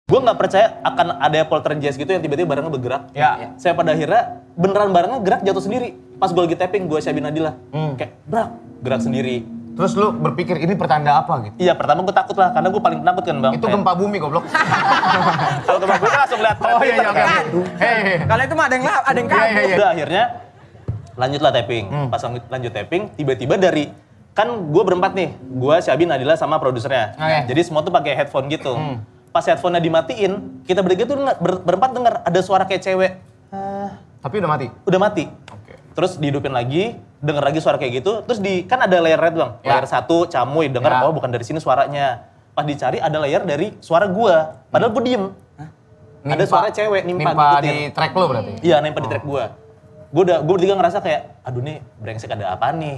Gue nggak percaya akan ada poltergeist gitu yang tiba-tiba barangnya bergerak. Ya. Saya pada akhirnya beneran barangnya gerak jatuh sendiri. Pas gue lagi tapping, gue Syabi Nadila. Kayak gerak sendiri. Terus lu berpikir ini pertanda apa gitu? Iya, pertama gue takut lah, karena gue paling penakut kan bang. Itu gempa bumi goblok. Kalau gempa bumi kan langsung lihat. Oh iya, oke. Kalau itu mah ada yang kabur. Iya. Udah akhirnya lanjutlah tapping. Pas lanjut tapping, tiba-tiba dari kan gue berempat nih, gue Syabi Nadila sama produsernya. Oke. Jadi semua tuh pakai headphone gitu. Pas headphone-nya dimatiin, kita bertiga tuh berempat dengar ada suara kayak cewek. Tapi udah mati. Udah mati. Oke. Terus dihidupin lagi, denger lagi suara kayak gitu. Terus kan ada layer red bang, Ya. layer 1 camuy, denger Ya. oh bukan dari sini suaranya. Pas dicari ada layer dari suara gua, padahal gua diem. Ada suara cewek nimpa ngikutin. di track lu berarti? Iya, nimpa di track gua. Gua bertiga ngerasa kayak, aduh nih brengsek ada apa nih.